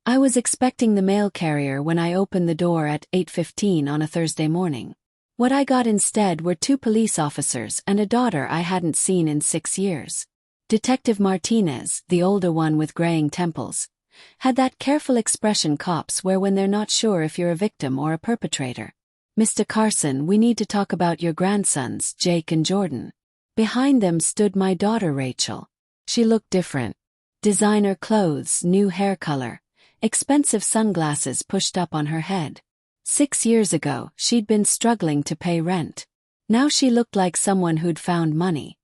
I was expecting the mail carrier when I opened the door at 8:15 on a Thursday morning. What I got instead were 2 police officers and a daughter I hadn't seen in 6 years. Detective Martinez, the older one with graying temples, had that careful expression cops wear when they're not sure if you're a victim or a perpetrator. "Mr. Carson, we need to talk about your grandsons, Jake and Jordan." Behind them stood my daughter Rachel. She looked different. Designer clothes, new hair color, expensive sunglasses pushed up on her head. 6 years ago, she'd been struggling to pay rent. Now she looked like someone who'd found money.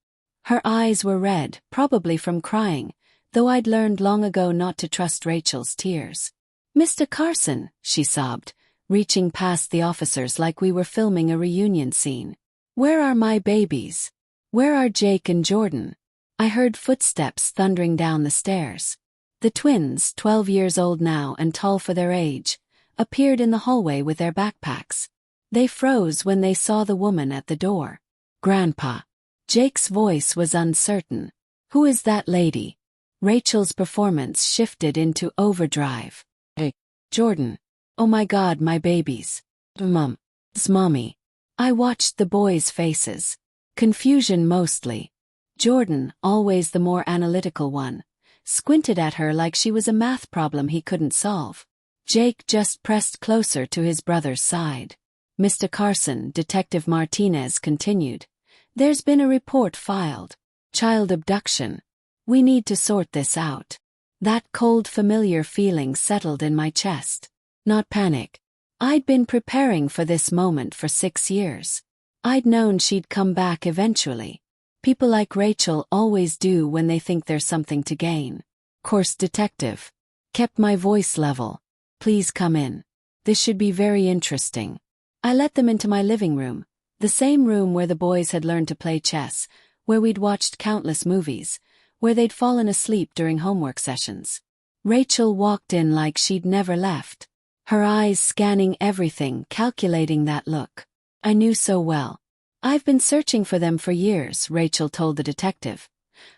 Her eyes were red, probably from crying, though I'd learned long ago not to trust Rachel's tears. "Mr. Carson," she sobbed, reaching past the officers like we were filming a reunion scene. "Where are my babies? Where are Jake and Jordan?" I heard footsteps thundering down the stairs. The twins, 12 years old now and tall for their age, appeared in the hallway with their backpacks. They froze when they saw the woman at the door. "Grandpa." Jake's voice was uncertain. "Who is that lady?" Rachel's performance shifted into overdrive. "Hey, Jordan. Oh my God, my babies. Mom. It's Mommy." I watched the boys' faces. Confusion mostly. Jordan, always the more analytical one, squinted at her like she was a math problem he couldn't solve. Jake just pressed closer to his brother's side. "Mr. Carson," Detective Martinez continued, "there's been a report filed. Child abduction. We need to sort this out." That cold familiar feeling settled in my chest. Not panic. I'd been preparing for this moment for 6 years. I'd known she'd come back eventually. People like Rachel always do when they think there's something to gain. "Course, detective." Kept my voice level. "Please come in. This should be very interesting." I let them into my living room, the same room where the boys had learned to play chess, where we'd watched countless movies, where they'd fallen asleep during homework sessions. Rachel walked in like she'd never left, her eyes scanning everything, calculating that look. I knew so well. "I've been searching for them for years," Rachel told the detective,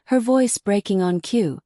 her voice breaking on cue.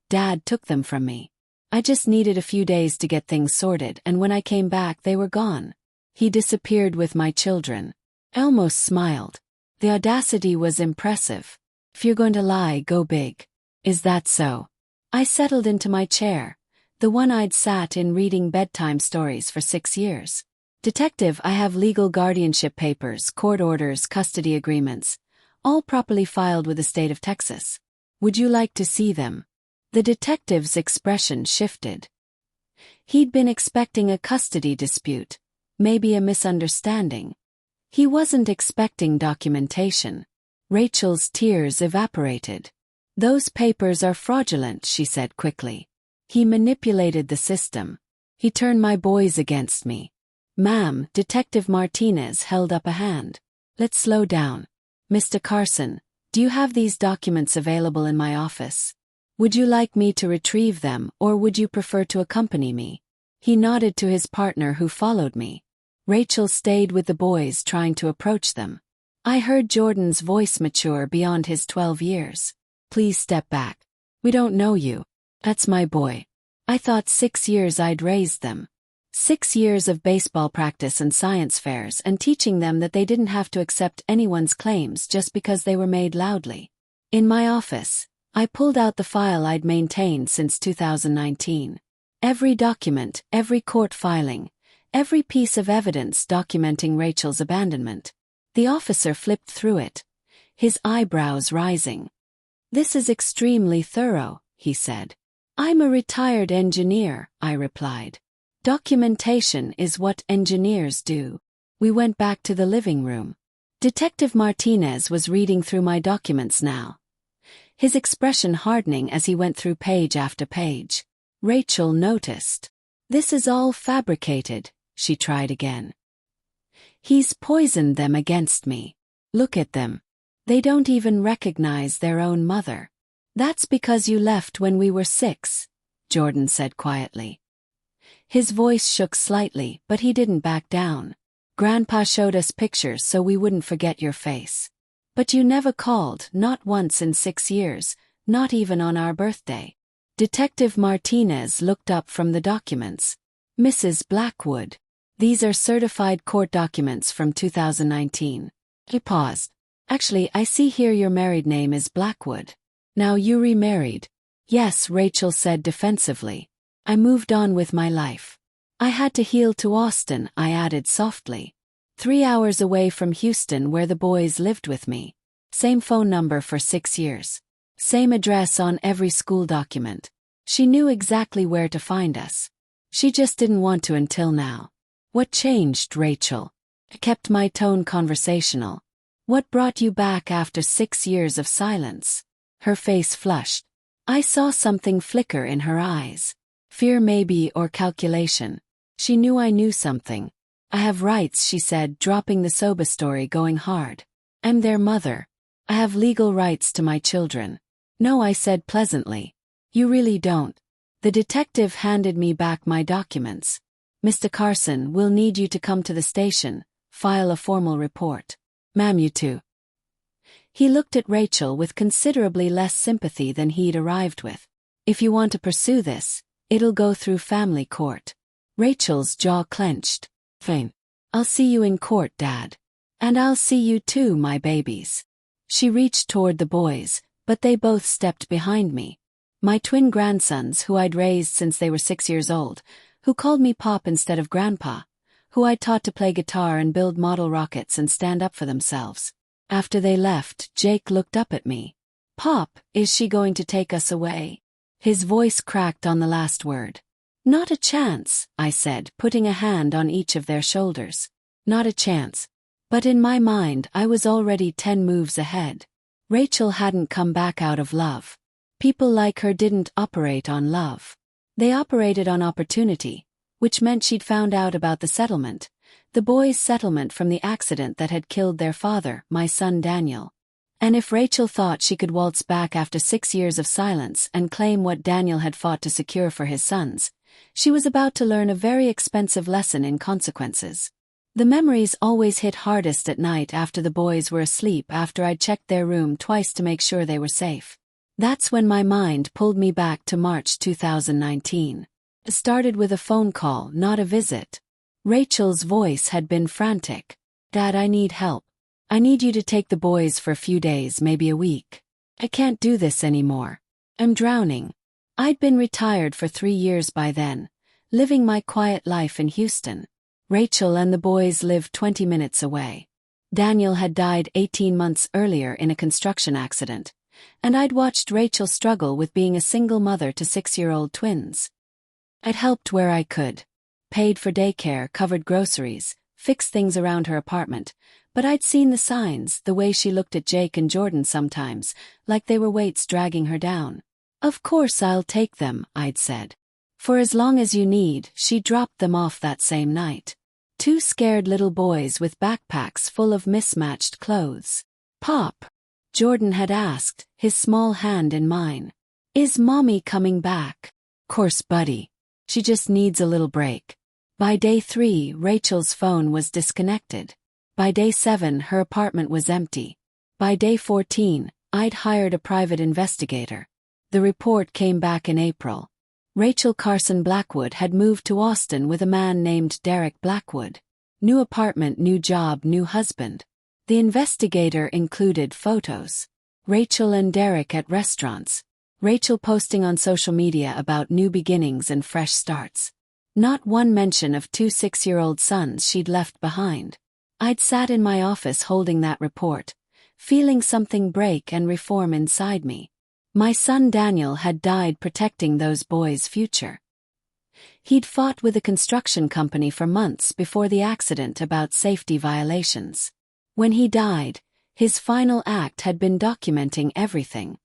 "Dad took them from me. I just needed a few days to get things sorted, and when I came back they were gone. He disappeared with my children." I almost smiled. The audacity was impressive. "If you're going to lie, go big." "Is that so?" I settled into my chair, the one I'd sat in reading bedtime stories for 6 years. "Detective, I have legal guardianship papers, court orders, custody agreements, all properly filed with the state of Texas. Would you like to see them?" The detective's expression shifted. He'd been expecting a custody dispute, maybe a misunderstanding. He wasn't expecting documentation. Rachel's tears evaporated. "Those papers are fraudulent," she said quickly. "He manipulated the system. He turned my boys against me." "Ma'am," Detective Martinez held up a hand. "Let's slow down. Mr. Carson, do you have these documents available in my office? Would you like me to retrieve them, or would you prefer to accompany me?" He nodded to his partner who followed me. Rachel stayed with the boys trying to approach them. I heard Jordan's voice mature beyond his 12 years. "Please step back. We don't know you. That's my boy." I thought 6 years I'd raised them. 6 years of baseball practice and science fairs and teaching them that they didn't have to accept anyone's claims just because they were made loudly. In my office, I pulled out the file I'd maintained since 2019. Every document, every court filing, every piece of evidence documenting Rachel's abandonment. The officer flipped through it, his eyebrows rising. "This is extremely thorough," he said. "I'm a retired engineer," I replied. "Documentation is what engineers do." We went back to the living room. Detective Martinez was reading through my documents now, his expression hardening as he went through page after page. Rachel noticed. "This is all fabricated," she tried again. "He's poisoned them against me. Look at them. They don't even recognize their own mother." "That's because you left when we were 6, Jordan said quietly. His voice shook slightly, but he didn't back down. "Grandpa showed us pictures so we wouldn't forget your face. But you never called, not once in 6 years, not even on our birthday." Detective Martinez looked up from the documents. Mrs. Blackwood. These are certified court documents from 2019. He paused. Actually, I see here your married name is Blackwood. Now you remarried. Yes, Rachel said defensively. I moved on with my life. I had to heal to Austin, I added softly. 3 hours away from Houston where the boys lived with me. Same phone number for 6 years. Same address on every school document. She knew exactly where to find us. She just didn't want to until now. What changed, Rachel? I kept my tone conversational. What brought you back after 6 years of silence? Her face flushed. I saw something flicker in her eyes. Fear maybe, or calculation. She knew I knew something. I have rights, she said, dropping the soba story, going hard. I'm their mother. I have legal rights to my children. No, I said pleasantly. You really don't. The detective handed me back my documents. Mr. Carson, we'll need you to come to the station, file a formal report. Ma'am, you too. He looked at Rachel with considerably less sympathy than he'd arrived with. If you want to pursue this, it'll go through family court. Rachel's jaw clenched. Fine. I'll see you in court, Dad. And I'll see you too, my babies. She reached toward the boys, but they both stepped behind me. My twin grandsons, who I'd raised since they were 6 years old, who called me Pop instead of Grandpa, who I'd taught to play guitar and build model rockets and stand up for themselves. After they left, Jake looked up at me. Pop, is she going to take us away? His voice cracked on the last word. Not a chance, I said, putting a hand on each of their shoulders. Not a chance. But in my mind, I was already 10 moves ahead. Rachel hadn't come back out of love. People like her didn't operate on love. They operated on opportunity, which meant she'd found out about the settlement, the boys' settlement from the accident that had killed their father, my son Daniel. And if Rachel thought she could waltz back after 6 years of silence and claim what Daniel had fought to secure for his sons, she was about to learn a very expensive lesson in consequences. The memories always hit hardest at night after the boys were asleep, after I'd checked their room twice to make sure they were safe. That's when my mind pulled me back to March 2019. It started with a phone call, not a visit. Rachel's voice had been frantic. Dad, I need help. I need you to take the boys for a few days, maybe a week. I can't do this anymore. I'm drowning. I'd been retired for 3 years by then, living my quiet life in Houston. Rachel and the boys lived 20 minutes away. Daniel had died 18 months earlier in a construction accident, and I'd watched Rachel struggle with being a single mother to 6-year-old twins. I'd helped where I could. Paid for daycare, covered groceries, fixed things around her apartment, but I'd seen the signs, the way she looked at Jake and Jordan sometimes, like they were weights dragging her down. Of course I'll take them, I'd said. For as long as you need. She dropped them off that same night. 2 scared little boys with backpacks full of mismatched clothes. Pop? Jordan had asked, his small hand in mine. Is Mommy coming back? Course, buddy. She just needs a little break. By day 3, Rachel's phone was disconnected. By day 7, her apartment was empty. By day 14, I'd hired a private investigator. The report came back in April. Rachel Carson Blackwood had moved to Austin with a man named Derek Blackwood. New apartment, new job, new husband. The investigator included photos. Rachel and Derek at restaurants. Rachel posting on social media about new beginnings and fresh starts. Not one mention of 2 6-year-old sons she'd left behind. I'd sat in my office holding that report, feeling something break and reform inside me. My son Daniel had died protecting those boys' future. He'd fought with a construction company for months before the accident about safety violations. When he died, his final act had been documenting everything.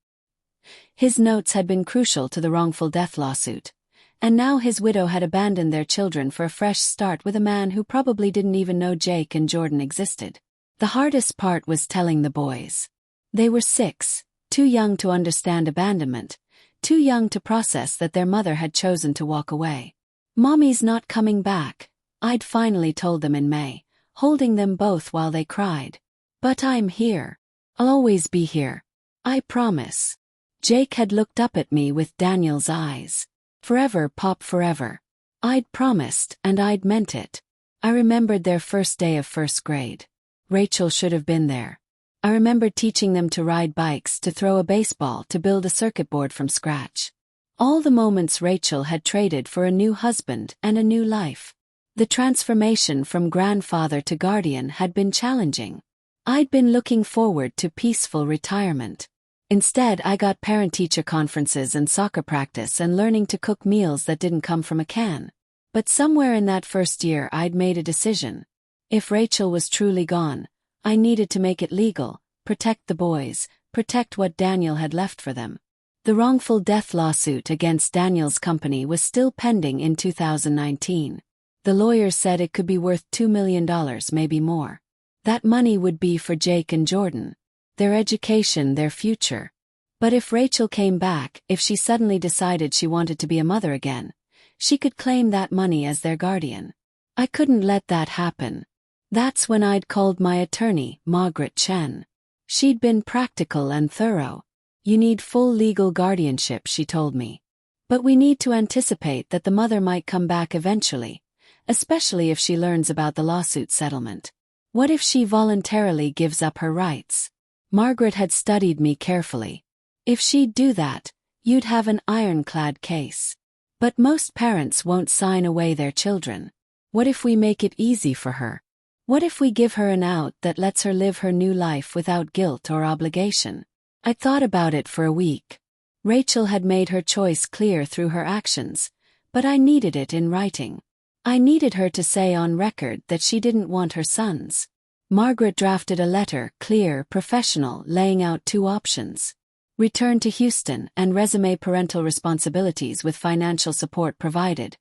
His notes had been crucial to the wrongful death lawsuit, and now his widow had abandoned their children for a fresh start with a man who probably didn't even know Jake and Jordan existed. The hardest part was telling the boys. They were 6. Too young to understand abandonment, too young to process that their mother had chosen to walk away. Mommy's not coming back, I'd finally told them in May, holding them both while they cried. But I'm here. I'll always be here. I promise. Jake had looked up at me with Daniel's eyes. Forever, Pop, forever. I'd promised, and I'd meant it. I remembered their first day of first grade. Rachel should have been there. I remembered teaching them to ride bikes, to throw a baseball, to build a circuit board from scratch. All the moments Rachel had traded for a new husband and a new life. The transformation from grandfather to guardian had been challenging. I'd been looking forward to peaceful retirement. Instead, I got parent-teacher conferences and soccer practice and learning to cook meals that didn't come from a can. But somewhere in that first year I'd made a decision. If Rachel was truly gone, I needed to make it legal, protect the boys, protect what Daniel had left for them. The wrongful death lawsuit against Daniel's company was still pending in 2019. The lawyers said it could be worth $2 million, maybe more. That money would be for Jake and Jordan. Their education, their future. But if Rachel came back, if she suddenly decided she wanted to be a mother again, she could claim that money as their guardian. I couldn't let that happen. That's when I'd called my attorney, Margaret Chen. She'd been practical and thorough. You need full legal guardianship, she told me. But we need to anticipate that the mother might come back eventually, especially if she learns about the lawsuit settlement. What if she voluntarily gives up her rights? Margaret had studied me carefully. If she'd do that, you'd have an ironclad case. But most parents won't sign away their children. What if we make it easy for her? What if we give her an out that lets her live her new life without guilt or obligation? I thought about it for a week. Rachel had made her choice clear through her actions, but I needed it in writing. I needed her to say on record that she didn't want her sons. Margaret drafted a letter, clear, professional, laying out two options. Return to Houston and resume parental responsibilities with financial support provided,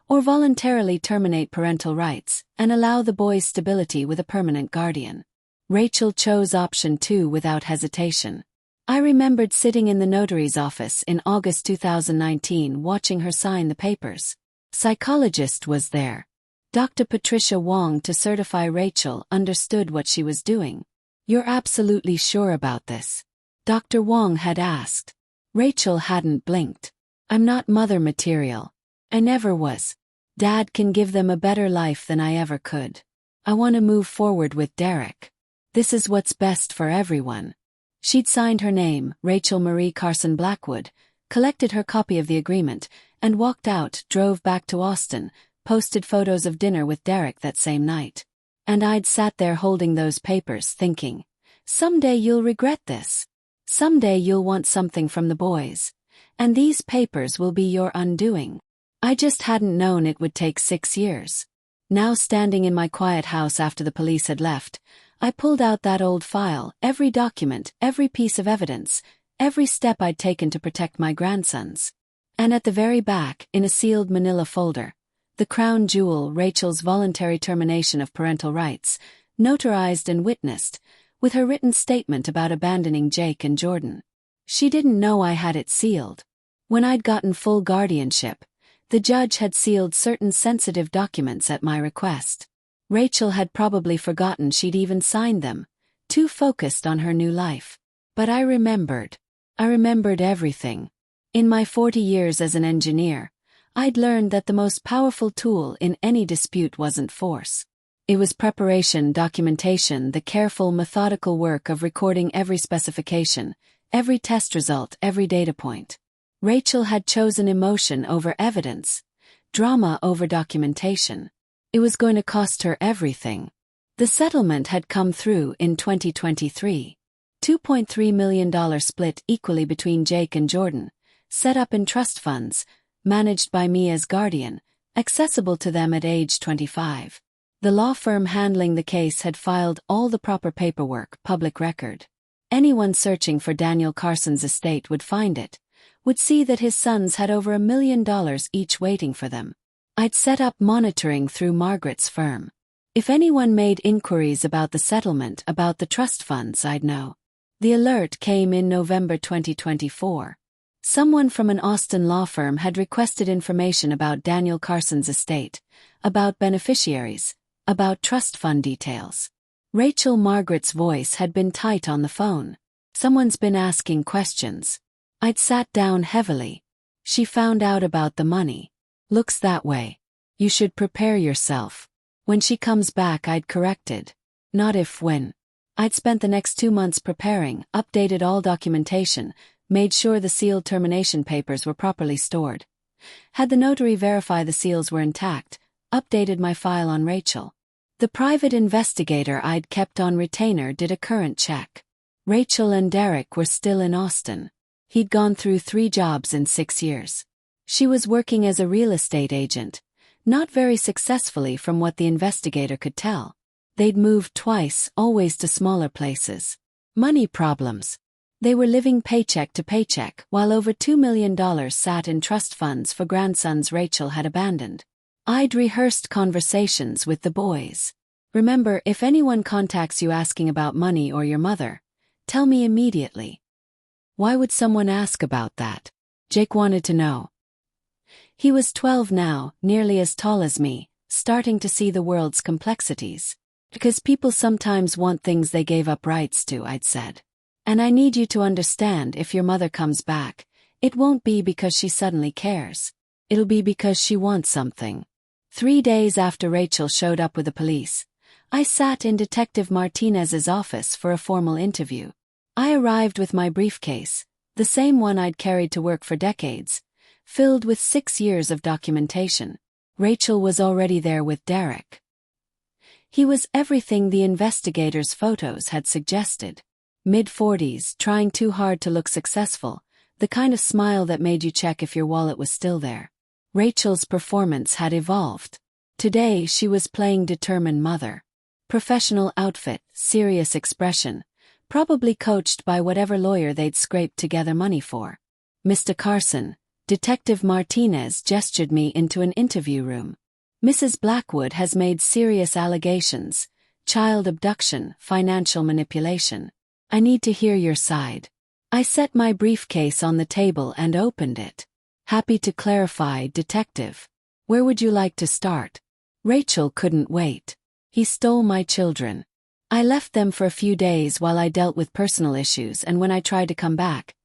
or voluntarily terminate parental rights and allow the boys stability with a permanent guardian. Rachel chose option 2 without hesitation. I remembered sitting in the notary's office in August 2019 watching her sign the papers. Psychologist was there. Dr. Patricia Wong to certify Rachel understood what she was doing. You're absolutely sure about this? Dr. Wong had asked. Rachel hadn't blinked. I'm not mother material. I never was. Dad can give them a better life than I ever could. I want to move forward with Derek. This is what's best for everyone. She'd signed her name, Rachel Marie Carson Blackwood, collected her copy of the agreement, and walked out, drove back to Austin, posted photos of dinner with Derek that same night. And I'd sat there holding those papers thinking, someday you'll regret this. Someday you'll want something from the boys. And these papers will be your undoing. I just hadn't known it would take 6 years. Now standing in my quiet house after the police had left, I pulled out that old file, every document, every piece of evidence, every step I'd taken to protect my grandsons. And at the very back, in a sealed manila folder, the crown jewel, Rachel's voluntary termination of parental rights, notarized and witnessed, with her written statement about abandoning Jake and Jordan. She didn't know I had it sealed. When I'd gotten full guardianship, the judge had sealed certain sensitive documents at my request. Rachel had probably forgotten she'd even signed them, too focused on her new life. But I remembered. I remembered everything. In my 40 years as an engineer, I'd learned that the most powerful tool in any dispute wasn't force. It was preparation, documentation, the careful, methodical work of recording every specification, every test result, every data point. Rachel had chosen emotion over evidence, drama over documentation. It was going to cost her everything. The settlement had come through in 2023. $2.3 million split equally between Jake and Jordan, set up in trust funds, managed by me as guardian, accessible to them at age 25. The law firm handling the case had filed all the proper paperwork, public record. Anyone searching for Daniel Carson's estate would find it, would see that his sons had over $1 million each waiting for them. I'd set up monitoring through Margaret's firm. If anyone made inquiries about the settlement, about the trust funds, I'd know. The alert came in November 2024. Someone from an Austin law firm had requested information about Daniel Carson's estate, about beneficiaries, about trust fund details. Rachel Margaret's voice had been tight on the phone. Someone's been asking questions. I'd sat down heavily. She found out about the money. Looks that way. You should prepare yourself. When she comes back, I'd corrected. Not if, when. I'd spent the next 2 months preparing, updated all documentation, made sure the sealed termination papers were properly stored. Had the notary verify the seals were intact, updated my file on Rachel. The private investigator I'd kept on retainer did a current check. Rachel and Derek were still in Austin. He'd gone through 3 jobs in 6 years. She was working as a real estate agent, not very successfully from what the investigator could tell. They'd moved twice, always to smaller places. Money problems. They were living paycheck to paycheck, while over $2 million sat in trust funds for grandsons Rachel had abandoned. I'd rehearsed conversations with the boys. Remember, if anyone contacts you asking about money or your mother, tell me immediately. Why would someone ask about that? Jake wanted to know. He was 12 now, nearly as tall as me, starting to see the world's complexities. Because people sometimes want things they gave up rights to, I'd said. And I need you to understand, if your mother comes back, it won't be because she suddenly cares. It'll be because she wants something. 3 days after Rachel showed up with the police, I sat in Detective Martinez's office for a formal interview. I arrived with my briefcase, the same one I'd carried to work for decades, filled with 6 years of documentation. Rachel was already there with Derek. He was everything the investigators' photos had suggested. Mid-40s, trying too hard to look successful, the kind of smile that made you check if your wallet was still there. Rachel's performance had evolved. Today she was playing determined mother. Professional outfit, serious expression, probably coached by whatever lawyer they'd scraped together money for. Mr. Carson, Detective Martinez gestured me into an interview room. Mrs. Blackwood has made serious allegations, child abduction, financial manipulation. I need to hear your side. I set my briefcase on the table and opened it. Happy to clarify, Detective. Where would you like to start? Rachel couldn't wait. He stole my children. I left them for a few days while I dealt with personal issues, and when I tried to come back,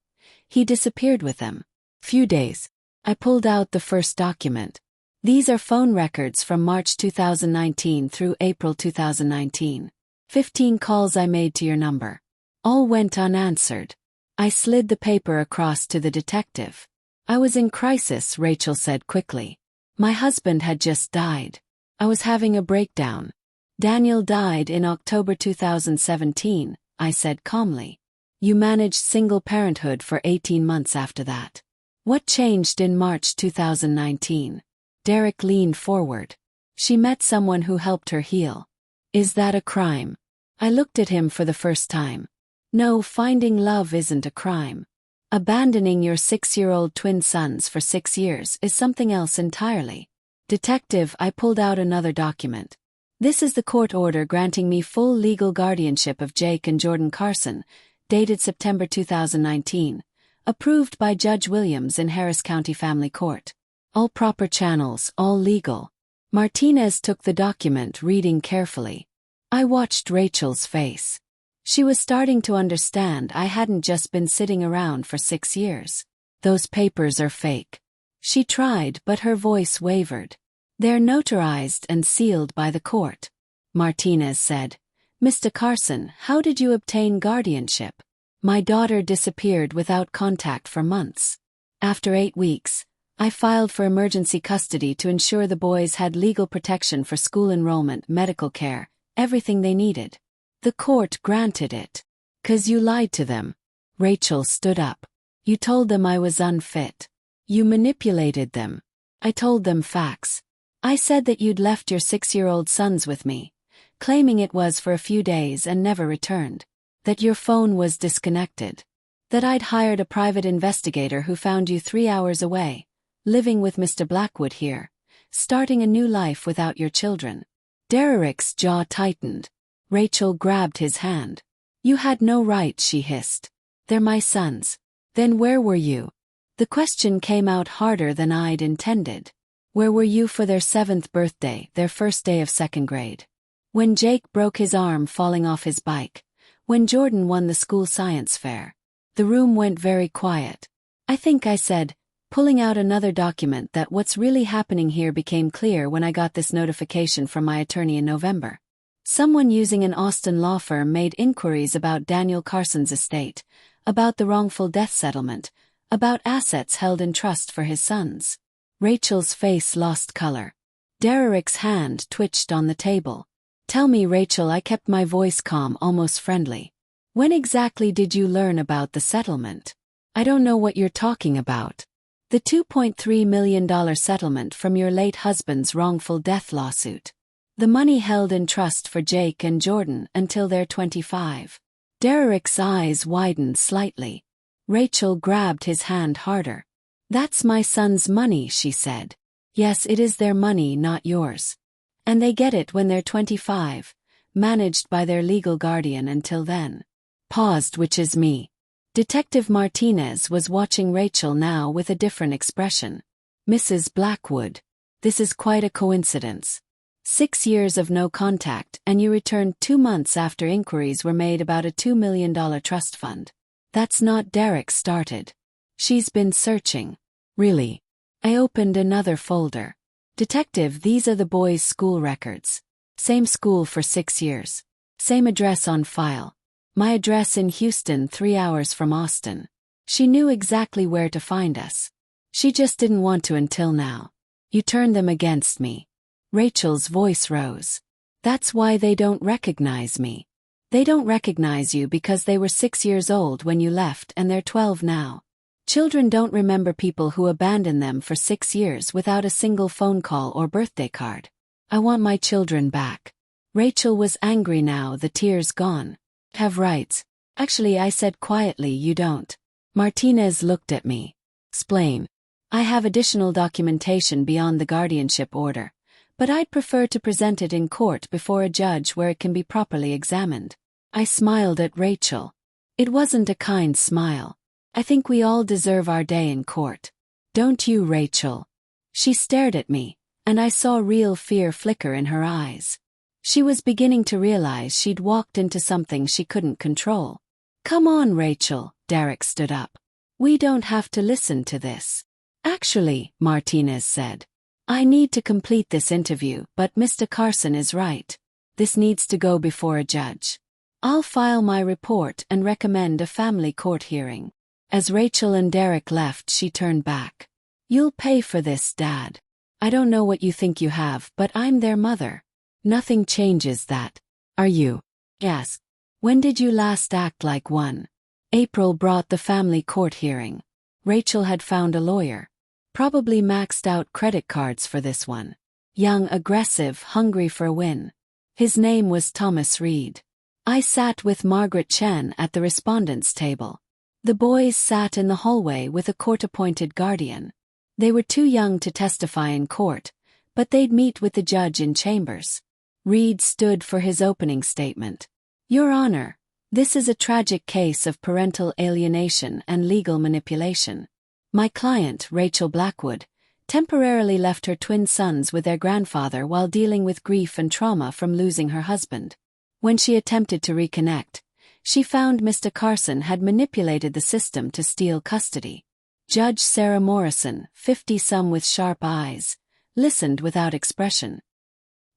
he disappeared with them. Few days. I pulled out the first document. These are phone records from March 2019 through April 2019. 15 calls I made to your number. All went unanswered. I slid the paper across to the detective. I was in crisis, Rachel said quickly. My husband had just died. I was having a breakdown. Daniel died in October 2017, I said calmly. You managed single parenthood for 18 months after that. What changed in March 2019? Derek leaned forward. She met someone who helped her heal. Is that a crime? I looked at him for the first time. No, finding love isn't a crime. Abandoning your 6-year-old twin sons for 6 years is something else entirely. Detective, I pulled out another document. This is the court order granting me full legal guardianship of Jake and Jordan Carson, dated September 2019, approved by Judge Williams in Harris County Family Court. All proper channels, all legal. Martinez took the document, reading carefully. I watched Rachel's face. She was starting to understand I hadn't just been sitting around for 6 years. Those papers are fake. She tried, but her voice wavered. They're notarized and sealed by the court. Martinez said, Mr. Carson, how did you obtain guardianship? My daughter disappeared without contact for months. After 8 weeks, I filed for emergency custody to ensure the boys had legal protection for school enrollment, medical care, everything they needed. The court granted it. 'Cause you lied to them. Rachel stood up. You told them I was unfit. You manipulated them. I told them facts. I said that you'd left your 6-year-old sons with me, claiming it was for a few days and never returned. That your phone was disconnected. That I'd hired a private investigator who found you 3 hours away, living with Mr. Blackwood here, starting a new life without your children. Derek's jaw tightened. Rachel grabbed his hand. You had no right, she hissed. They're my sons. Then where were you? The question came out harder than I'd intended. Where were you for their 7th birthday, their first day of 2nd grade? When Jake broke his arm falling off his bike. When Jordan won the school science fair. The room went very quiet. I think I said, pulling out another document, that what's really happening here became clear when I got this notification from my attorney in November. Someone using an Austin law firm made inquiries about Daniel Carson's estate, about the wrongful death settlement, about assets held in trust for his sons. Rachel's face lost color. Derek's hand twitched on the table. Tell me, Rachel, I kept my voice calm, almost friendly. When exactly did you learn about the settlement? I don't know what you're talking about. The $2.3 million settlement from your late husband's wrongful death lawsuit. The money held in trust for Jake and Jordan until they're 25. Derek's eyes widened slightly. Rachel grabbed his hand harder. That's my son's money, she said. Yes, it is their money, not yours. And they get it when they're 25, managed by their legal guardian until then. Paused, which is me. Detective Martinez was watching Rachel now with a different expression. Mrs. Blackwood, this is quite a coincidence. 6 years of no contact, and you returned 2 months after inquiries were made about a $2 million trust fund. That's not Derek started. She's been searching. Really? I opened another folder. Detective, these are the boys' school records. Same school for 6 years. Same address on file. My address in Houston, 3 hours from Austin. She knew exactly where to find us. She just didn't want to until now. You turned them against me. Rachel's voice rose. That's why they don't recognize me. They don't recognize you because they were 6 years old when you left and they're 12 now. Children don't remember people who abandon them for 6 years without a single phone call or birthday card. I want my children back. Rachel was angry now, the tears gone. Have rights. Actually, I said quietly, you don't. Martinez looked at me. Explain. I have additional documentation beyond the guardianship order, but I'd prefer to present it in court before a judge where it can be properly examined. I smiled at Rachel. It wasn't a kind smile. I think we all deserve our day in court. Don't you, Rachel? She stared at me, and I saw real fear flicker in her eyes. She was beginning to realize she'd walked into something she couldn't control. Come on, Rachel, Derek stood up. We don't have to listen to this. Actually, Martinez said, I need to complete this interview, but Mr. Carson is right. This needs to go before a judge. I'll file my report and recommend a family court hearing. As Rachel and Derek left, she turned back. You'll pay for this, Dad. I don't know what you think you have, but I'm their mother. Nothing changes that. Are you? Yes. When did you last act like one? April brought the family court hearing. Rachel had found a lawyer. Probably maxed out credit cards for this one. Young, aggressive, hungry for a win. His name was Thomas Reed. I sat with Margaret Chen at the respondents' table. The boys sat in the hallway with a court-appointed guardian. They were too young to testify in court, but they'd meet with the judge in chambers. Reed stood for his opening statement. Your Honor, this is a tragic case of parental alienation and legal manipulation. My client, Rachel Blackwood, temporarily left her twin sons with their grandfather while dealing with grief and trauma from losing her husband. When she attempted to reconnect, she found Mr. Carson had manipulated the system to steal custody. Judge Sarah Morrison, 50-some with sharp eyes, listened without expression.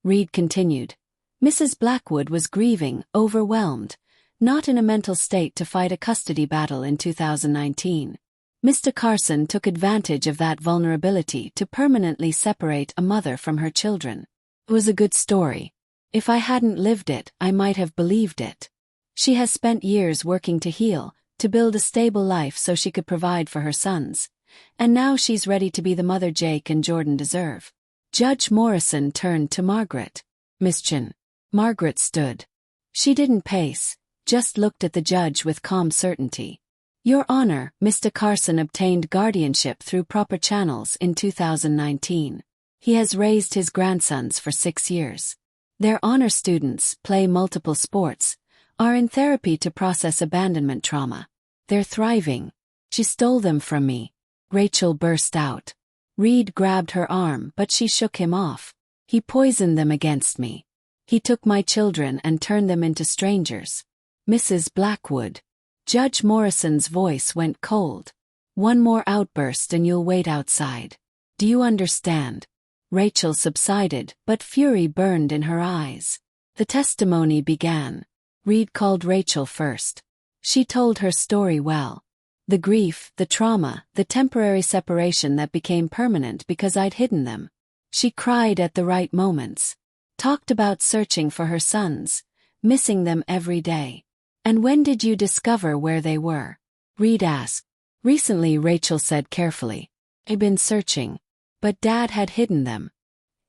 Reed continued. Mrs. Blackwood was grieving, overwhelmed, not in a mental state to fight a custody battle in 2019. Mr. Carson took advantage of that vulnerability to permanently separate a mother from her children. It was a good story. If I hadn't lived it, I might have believed it. She has spent years working to heal, to build a stable life so she could provide for her sons. And now she's ready to be the mother Jake and Jordan deserve. Judge Morrison turned to Margaret. Miss Chen. Margaret stood. She didn't pace, just looked at the judge with calm certainty. Your Honor, Mr. Carson obtained guardianship through proper channels in 2019. He has raised his grandsons for 6 years. They're honor students, play multiple sports, are in therapy to process abandonment trauma. They're thriving. She stole them from me. Rachel burst out. Reed grabbed her arm, but she shook him off. He poisoned them against me. He took my children and turned them into strangers. Mrs. Blackwood. Judge Morrison's voice went cold. One more outburst and you'll wait outside. Do you understand? Rachel subsided, but fury burned in her eyes. The testimony began. Reed called Rachel first. She told her story well. The grief, the trauma, the temporary separation that became permanent because I'd hidden them. She cried at the right moments. Talked about searching for her sons, missing them every day. And when did you discover where they were? Reed asked. Recently, Rachel said carefully. I've been searching. But Dad had hidden them.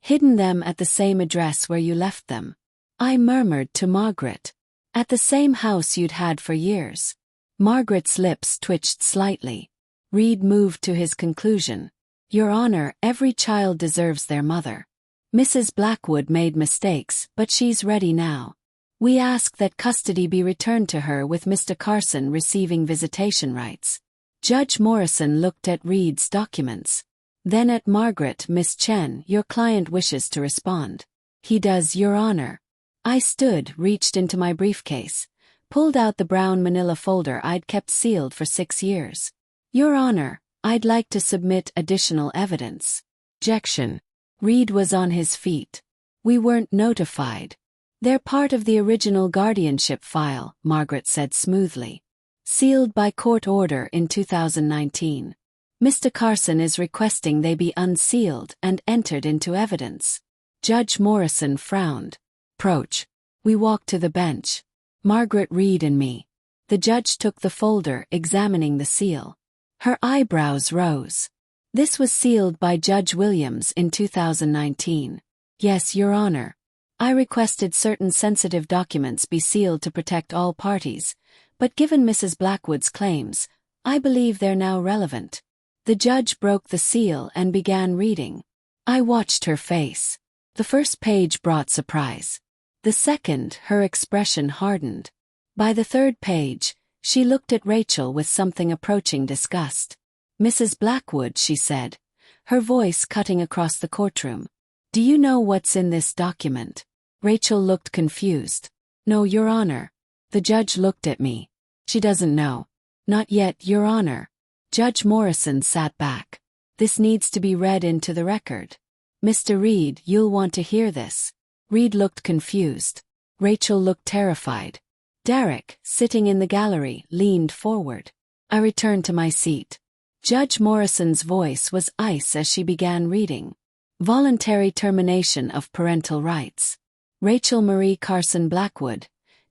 Hidden them at the same address where you left them. I murmured to Margaret. At the same house you'd had for years. Margaret's lips twitched slightly. Reed moved to his conclusion. Your Honor, every child deserves their mother. Mrs. Blackwood made mistakes, but she's ready now. We ask that custody be returned to her with Mr. Carson receiving visitation rights. Judge Morrison looked at Reed's documents. Then at Margaret. Miss Chen, your client wishes to respond. He does, Your Honor. I stood, reached into my briefcase, pulled out the brown manila folder I'd kept sealed for 6 years. Your Honor, I'd like to submit additional evidence. Objection. Reed was on his feet. We weren't notified. They're part of the original guardianship file, Margaret said smoothly. Sealed by court order in 2019. Mr. Carson is requesting they be unsealed and entered into evidence. Judge Morrison frowned. Approach. We walked to the bench. Margaret, Reed and me. The judge took the folder, examining the seal. Her eyebrows rose. This was sealed by Judge Williams in 2019. Yes, Your Honor. I requested certain sensitive documents be sealed to protect all parties, but given Mrs. Blackwood's claims, I believe they're now relevant. The judge broke the seal and began reading. I watched her face. The first page brought surprise. The second, her expression hardened. By the third page, she looked at Rachel with something approaching disgust. Mrs. Blackwood, she said, her voice cutting across the courtroom. Do you know what's in this document? Rachel looked confused. No, Your Honor. The judge looked at me. She doesn't know. Not yet, Your Honor. Judge Morrison sat back. This needs to be read into the record. Mr. Reed, you'll want to hear this. Reed looked confused. Rachel looked terrified. Derek, sitting in the gallery, leaned forward. I returned to my seat. Judge Morrison's voice was ice as she began reading. Voluntary termination of parental rights. Rachel Marie Carson Blackwood.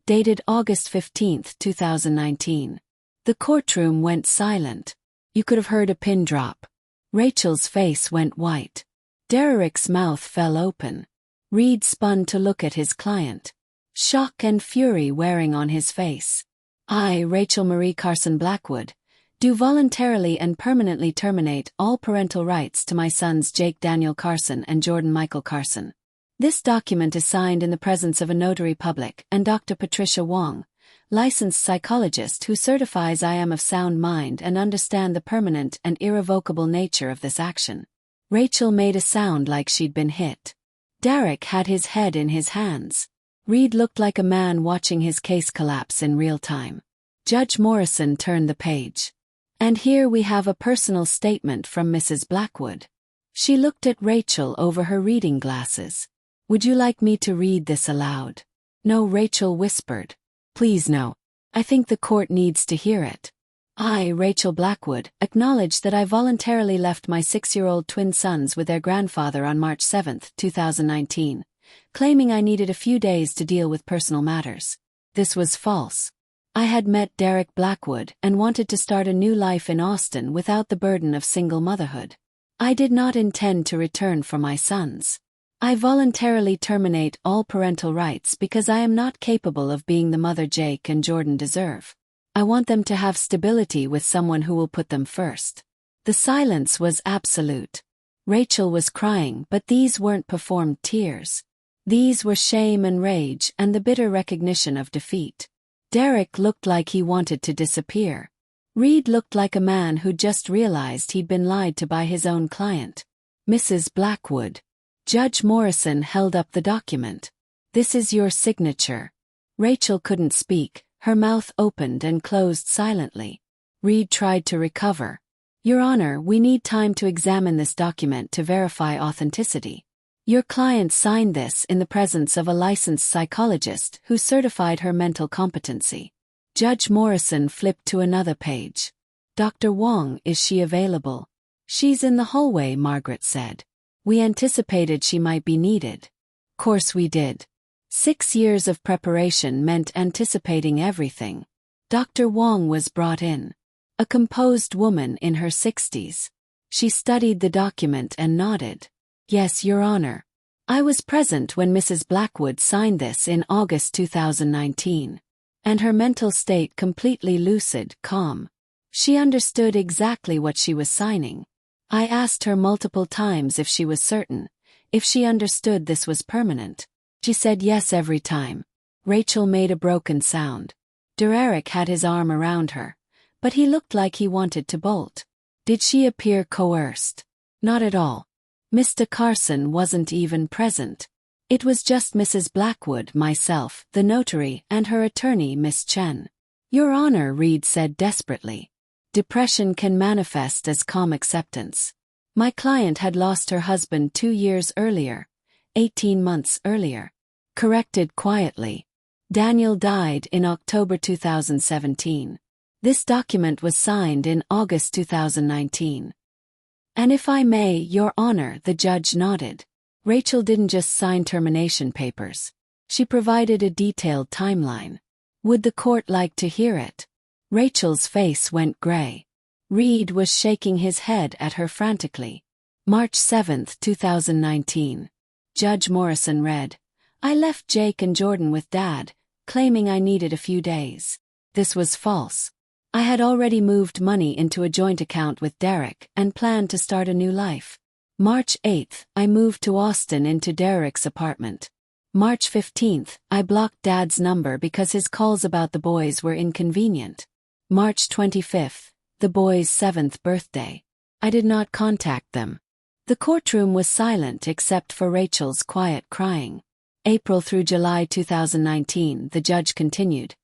Dated August 15, 2019. The courtroom went silent. You could have heard a pin drop. Rachel's face went white. Derek's mouth fell open. Reed spun to look at his client. Shock and fury wearing on his face. I, Rachel Marie Carson Blackwood, do voluntarily and permanently terminate all parental rights to my sons Jake Daniel Carson and Jordan Michael Carson. This document is signed in the presence of a notary public and Dr. Patricia Wong, licensed psychologist who certifies I am of sound mind and understand the permanent and irrevocable nature of this action. Rachel made a sound like she'd been hit. Derek had his head in his hands. Reed looked like a man watching his case collapse in real time. Judge Morrison turned the page. And here we have a personal statement from Mrs. Blackwood. She looked at Rachel over her reading glasses. Would you like me to read this aloud? No, Rachel whispered. Please no. I think the court needs to hear it. I, Rachel Blackwood, acknowledge that I voluntarily left my 6-year-old twin sons with their grandfather on March 7, 2019, claiming I needed a few days to deal with personal matters. This was false. I had met Derek Blackwood and wanted to start a new life in Austin without the burden of single motherhood. I did not intend to return for my sons. I voluntarily terminate all parental rights because I am not capable of being the mother Jake and Jordan deserve. I want them to have stability with someone who will put them first. The silence was absolute. Rachel was crying, but these weren't performed tears. These were shame and rage and the bitter recognition of defeat. Derek looked like he wanted to disappear. Reed looked like a man who just realized he'd been lied to by his own client. Mrs. Blackwood. Judge Morrison held up the document. This is your signature. Rachel couldn't speak, her mouth opened and closed silently. Reed tried to recover. Your Honor, we need time to examine this document to verify authenticity. Your client signed this in the presence of a licensed psychologist who certified her mental competency. Judge Morrison flipped to another page. Dr. Wong, is she available? She's in the hallway, Margaret said. We anticipated she might be needed. Course we did. 6 years of preparation meant anticipating everything. Dr. Wong was brought in. A composed woman in her 60s. She studied the document and nodded. Yes, Your Honor. I was present when Mrs. Blackwood signed this in August 2019. And her mental state completely lucid, calm. She understood exactly what she was signing. I asked her multiple times if she was certain, if she understood this was permanent. She said yes every time. Rachel made a broken sound. Derek had his arm around her, but he looked like he wanted to bolt. Did she appear coerced? Not at all. Mr. Carson wasn't even present. It was just Mrs. Blackwood, myself, the notary, and her attorney, Miss Chen. Your Honor, Reed said desperately. Depression can manifest as calm acceptance. My client had lost her husband 2 years earlier, 18 months earlier. Corrected quietly. Daniel died in October 2017. This document was signed in August 2019. And if I may, Your Honor, the judge nodded. Rachel didn't just sign termination papers. She provided a detailed timeline. Would the court like to hear it? Rachel's face went gray. Reed was shaking his head at her frantically. March 7, 2019. Judge Morrison read. I left Jake and Jordan with Dad, claiming I needed a few days. This was false. I had already moved money into a joint account with Derek and planned to start a new life. March 8, I moved to Austin into Derek's apartment. March 15, I blocked Dad's number because his calls about the boys were inconvenient. March 25, the boys' 7th birthday. I did not contact them. The courtroom was silent except for Rachel's quiet crying. April through July 2019, the judge continued.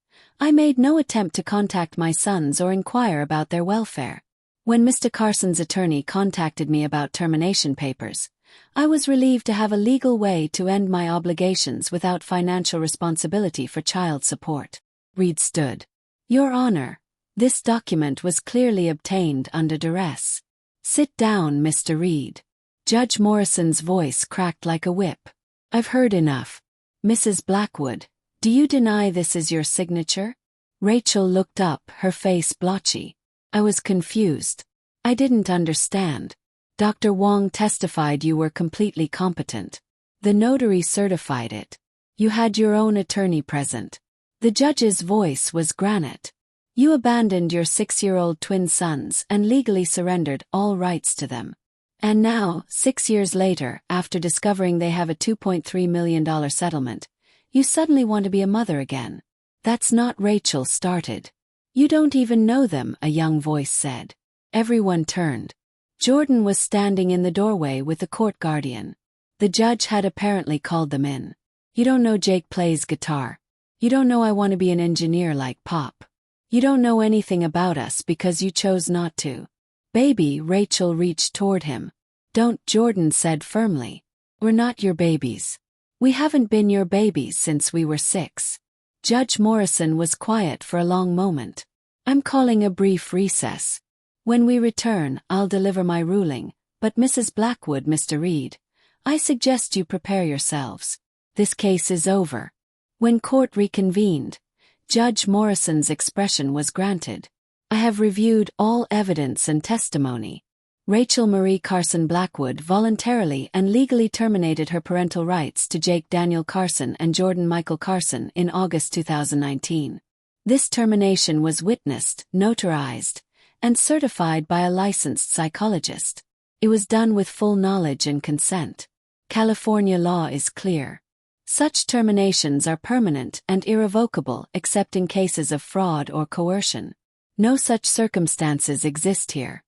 I made no attempt to contact my sons or inquire about their welfare. When Mr. Carson's attorney contacted me about termination papers, I was relieved to have a legal way to end my obligations without financial responsibility for child support. Reed stood. Your Honor, this document was clearly obtained under duress. Sit down, Mr. Reed. Judge Morrison's voice cracked like a whip. I've heard enough. Mrs. Blackwood, do you deny this is your signature? Rachel looked up, her face blotchy. I was confused. I didn't understand. Dr. Wong testified you were completely competent. The notary certified it. You had your own attorney present. The judge's voice was granite. You abandoned your 6-year-old twin sons and legally surrendered all rights to them. And now, 6 years later, after discovering they have a $2.3 million settlement, you suddenly want to be a mother again. That's not Rachel started. You don't even know them, a young voice said. Everyone turned. Jordan was standing in the doorway with the court guardian. The judge had apparently called them in. You don't know Jake plays guitar. You don't know I want to be an engineer like Pop. You don't know anything about us because you chose not to. Baby, Rachel reached toward him. Don't, Jordan said firmly. We're not your babies. We haven't been your babies since we were 6. Judge Morrison was quiet for a long moment. I'm calling a brief recess. When we return, I'll deliver my ruling, but Mrs. Blackwood, Mr. Reed, I suggest you prepare yourselves. This case is over. When court reconvened, Judge Morrison's expression was granted. I have reviewed all evidence and testimony. Rachel Marie Carson Blackwood voluntarily and legally terminated her parental rights to Jake Daniel Carson and Jordan Michael Carson in August 2019. This termination was witnessed, notarized, and certified by a licensed psychologist. It was done with full knowledge and consent. California law is clear. Such terminations are permanent and irrevocable except in cases of fraud or coercion. No such circumstances exist here.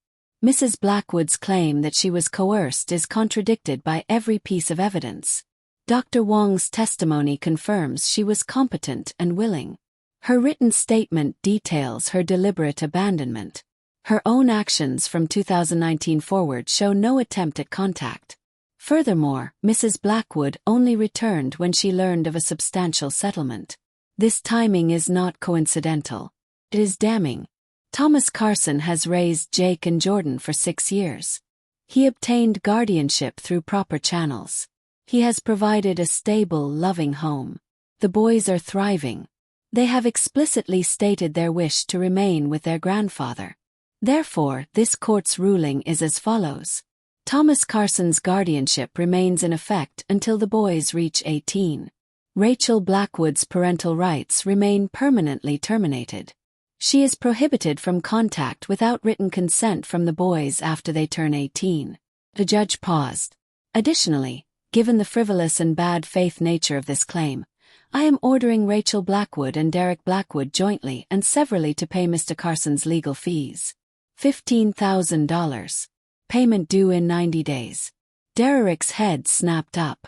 Mrs. Blackwood's claim that she was coerced is contradicted by every piece of evidence. Dr. Wong's testimony confirms she was competent and willing. Her written statement details her deliberate abandonment. Her own actions from 2019 forward show no attempt at contact. Furthermore, Mrs. Blackwood only returned when she learned of a substantial settlement. This timing is not coincidental. It is damning. Thomas Carson has raised Jake and Jordan for 6 years. He obtained guardianship through proper channels. He has provided a stable, loving home. The boys are thriving. They have explicitly stated their wish to remain with their grandfather. Therefore, this court's ruling is as follows. Thomas Carson's guardianship remains in effect until the boys reach 18. Rachel Blackwood's parental rights remain permanently terminated. She is prohibited from contact without written consent from the boys after they turn 18. The judge paused. Additionally, given the frivolous and bad faith nature of this claim, I am ordering Rachel Blackwood and Derek Blackwood jointly and severally to pay Mr. Carson's legal fees. $15,000. Payment due in 90 days. Derek's head snapped up.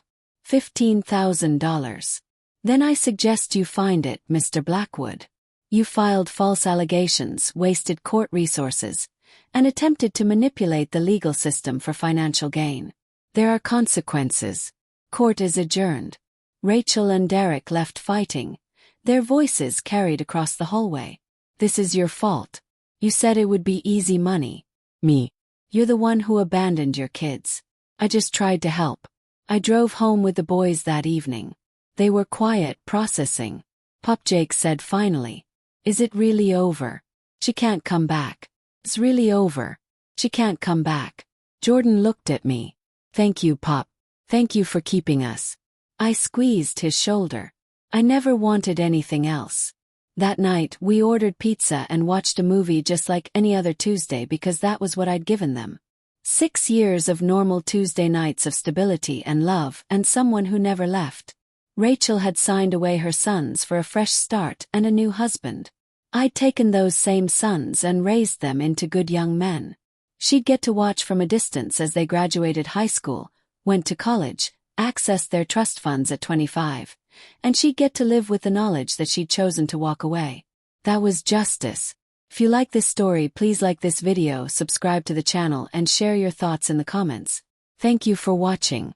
$15,000. Then I suggest you find it, Mr. Blackwood. You filed false allegations, wasted court resources, and attempted to manipulate the legal system for financial gain. There are consequences. Court is adjourned. Rachel and Derek left fighting, their voices carried across the hallway. This is your fault. You said it would be easy money. Me. You're the one who abandoned your kids. I just tried to help. I drove home with the boys that evening. They were quiet, processing. Pop Jake said finally, "Is it really over? She can't come back. It's really over. She can't come back." Jordan looked at me. "Thank you, Pop. Thank you for keeping us." I squeezed his shoulder. I never wanted anything else. That night, we ordered pizza and watched a movie just like any other Tuesday because that was what I'd given them. 6 years of normal Tuesday nights of stability and love and someone who never left. Rachel had signed away her sons for a fresh start and a new husband. I'd taken those same sons and raised them into good young men. She'd get to watch from a distance as they graduated high school, went to college, accessed their trust funds at 25, and she'd get to live with the knowledge that she'd chosen to walk away. That was justice. If you like this story, please like this video, subscribe to the channel, and share your thoughts in the comments. Thank you for watching.